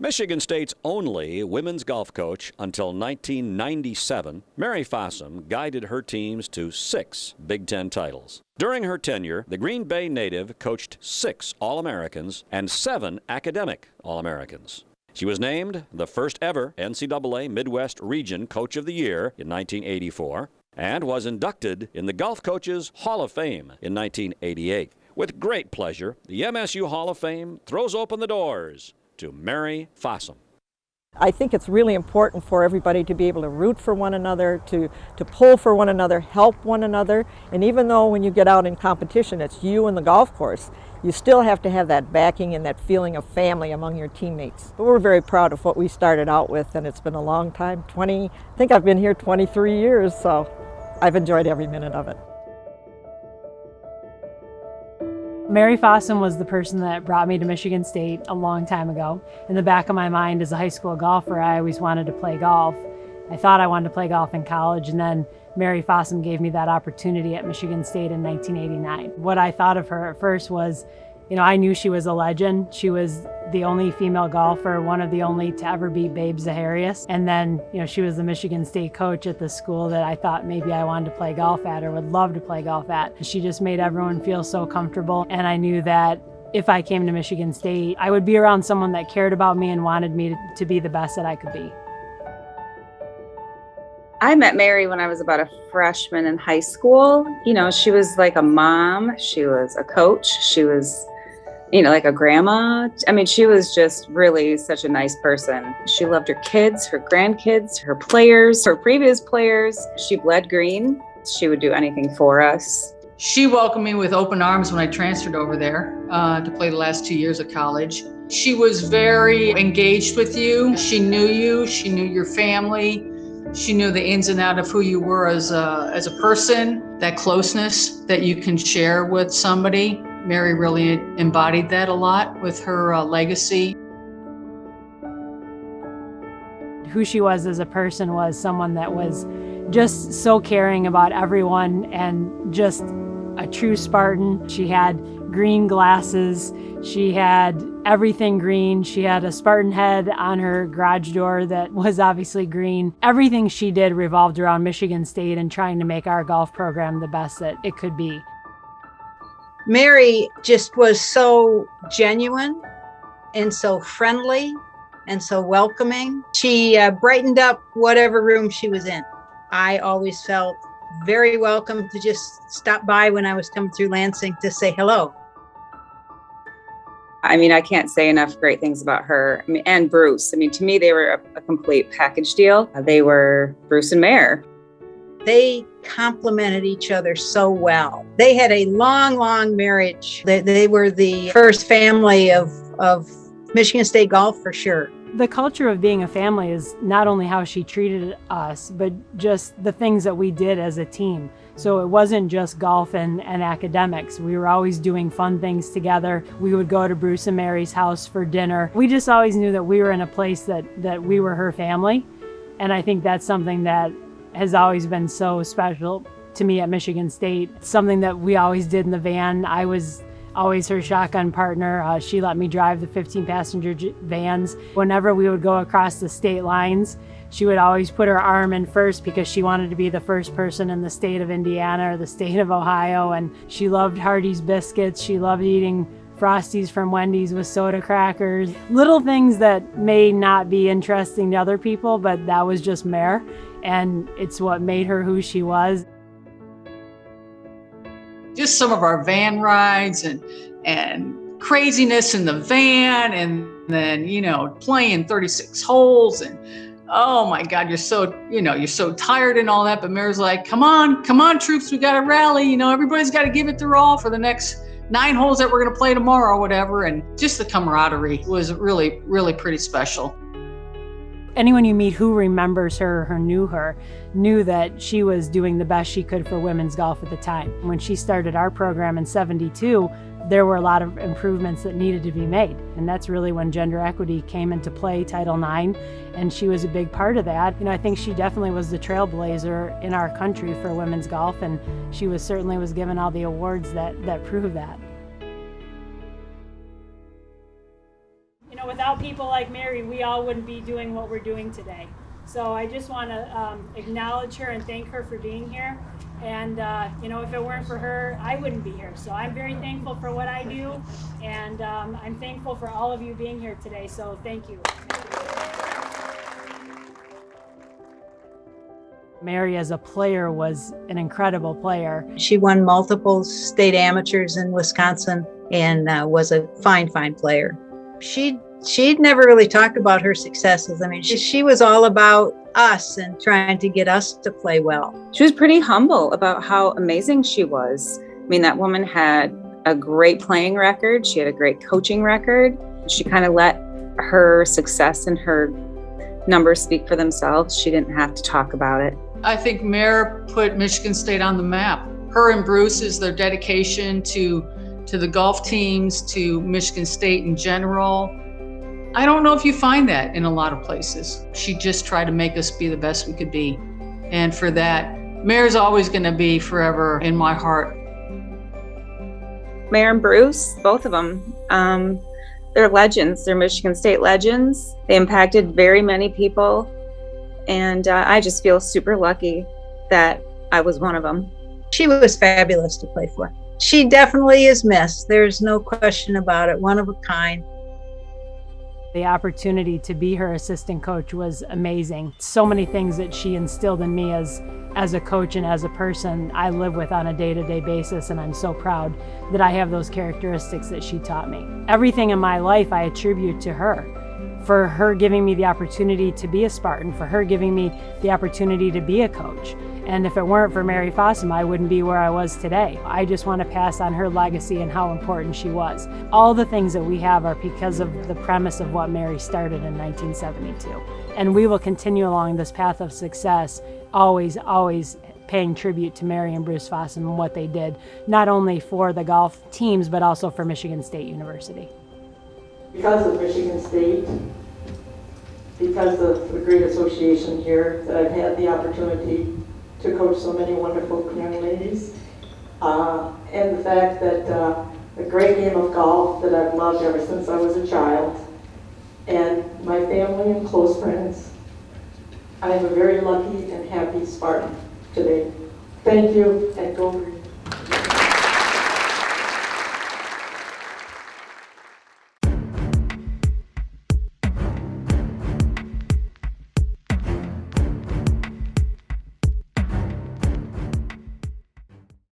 Michigan State's only women's golf coach until 1997, Mary Fossum guided her teams to 6 Big Ten titles. During her tenure, the Green Bay native coached 6 All-Americans and 7 academic All-Americans. She was named the first ever NCAA Midwest Region Coach of the Year in 1984 and was inducted in the Golf Coaches Hall of Fame in 1988. With great pleasure, the MSU Hall of Fame throws open the doors to Mary Fossum. I think it's really important for everybody to be able to root for one another, to pull for one another, help one another. And even though when you get out in competition, it's you and the golf course, you still have to have that backing and that feeling of family among your teammates. But we're very proud of what we started out with, and it's been a long time, I think I've been here 23 years, so I've enjoyed every minute of it. Mary Fossum was the person that brought me to Michigan State a long time ago. In the back of my mind as a high school golfer, I always wanted to play golf. I thought I wanted to play golf in college, and then Mary Fossum gave me that opportunity at Michigan State in 1989. What I thought of her at first was, I knew she was a legend. She was the only female golfer, one of the only to ever beat Babe Zaharias. And then, she was the Michigan State coach at the school that I thought maybe I wanted to play golf at or would love to play golf at. She just made everyone feel so comfortable. And I knew that if I came to Michigan State, I would be around someone that cared about me and wanted me to be the best that I could be. I met Mary when I was about a freshman in high school. She was like a mom. She was a coach. She was like a grandma. She was just really such a nice person. She loved her kids, her grandkids, her players, her previous players. She bled green. She would do anything for us. She welcomed me with open arms when I transferred over there to play the last 2 years of college. She was very engaged with you. She knew you. She knew your family. She knew the ins and outs of who you were as a person, that closeness that you can share with somebody. Mary really embodied that a lot with her legacy. Who she was as a person was someone that was just so caring about everyone and just a true Spartan. She had green glasses. She had everything green. She had a Spartan head on her garage door that was obviously green. Everything she did revolved around Michigan State and trying to make our golf program the best that it could be. Mary just was so genuine and so friendly and so welcoming. She brightened up whatever room she was in. I always felt very welcome to just stop by when I was coming through Lansing to say hello. I can't say enough great things about her. And Bruce. To me, they were a complete package deal. They were Bruce and Mare. They complemented each other so well. They had a long, long marriage. They were the first family of Michigan State golf for sure. The culture of being a family is not only how she treated us, but just the things that we did as a team. So it wasn't just golf and academics. We were always doing fun things together. We would go to Bruce and Mary's house for dinner. We just always knew that we were in a place that we were her family. And I think that's something that has always been so special to me at Michigan State. It's something that we always did in the van. I was always her shotgun partner. She let me drive the 15-passenger vans. Whenever we would go across the state lines, she would always put her arm in first because she wanted to be the first person in the state of Indiana or the state of Ohio. And she loved Hardee's biscuits. She loved eating Frosties from Wendy's with soda crackers. Little things that may not be interesting to other people, but that was just Mare. And it's what made her who she was. Just some of our van rides and craziness in the van, and then, playing 36 holes, and oh my God, you're so tired and all that. But Mary's like, come on, troops, we got to rally. Everybody's got to give it their all for the next 9 holes that we're going to play tomorrow or whatever. And just the camaraderie was really, really pretty special. Anyone you meet who remembers her or knew that she was doing the best she could for women's golf at the time. When she started our program in '72, there were a lot of improvements that needed to be made. And that's really when gender equity came into play, Title IX, and she was a big part of that. I think she definitely was the trailblazer in our country for women's golf, and she certainly was given all the awards that prove that. With without people like Mary, we all wouldn't be doing what we're doing today. So I just want to acknowledge her and thank her for being here. And, if it weren't for her, I wouldn't be here. So I'm very thankful for what I do. And I'm thankful for all of you being here today. So thank you. Mary as a player was an incredible player. She won multiple state amateurs in Wisconsin and was a fine player. She'd never really talked about her successes. I mean, she was all about us and trying to get us to play well. She was pretty humble about how amazing she was. I mean, that woman had a great playing record. She had a great coaching record. She kind of let her success and her numbers speak for themselves. She didn't have to talk about it. I think Mare put Michigan State on the map. Her and Bruce's, their dedication to the golf teams, to Michigan State in general. I don't know if you find that in a lot of places. She just tried to make us be the best we could be. And for that, Mare's always going to be forever in my heart. Mare and Bruce, both of them, they're legends. They're Michigan State legends. They impacted very many people. And I just feel super lucky that I was one of them. She was fabulous to play for. She definitely is missed. There's no question about it. One of a kind. The opportunity to be her assistant coach was amazing. So many things that she instilled in me as a coach and as a person I live with on a day-to-day basis, and I'm so proud that I have those characteristics that she taught me. Everything in my life I attribute to her. For her giving me the opportunity to be a Spartan, for her giving me the opportunity to be a coach. And if it weren't for Mary Fossum, I wouldn't be where I was today. I just want to pass on her legacy and how important she was. All the things that we have are because of the premise of what Mary started in 1972. And we will continue along this path of success, always paying tribute to Mary and Bruce Fossum and what they did, not only for the golf teams, but also for Michigan State University. Because of Michigan State, because of the great association here, that I've had the opportunity to coach so many wonderful young ladies, and the fact that the great game of golf that I've loved ever since I was a child, and my family and close friends, I am a very lucky and happy Spartan today. Thank you, and go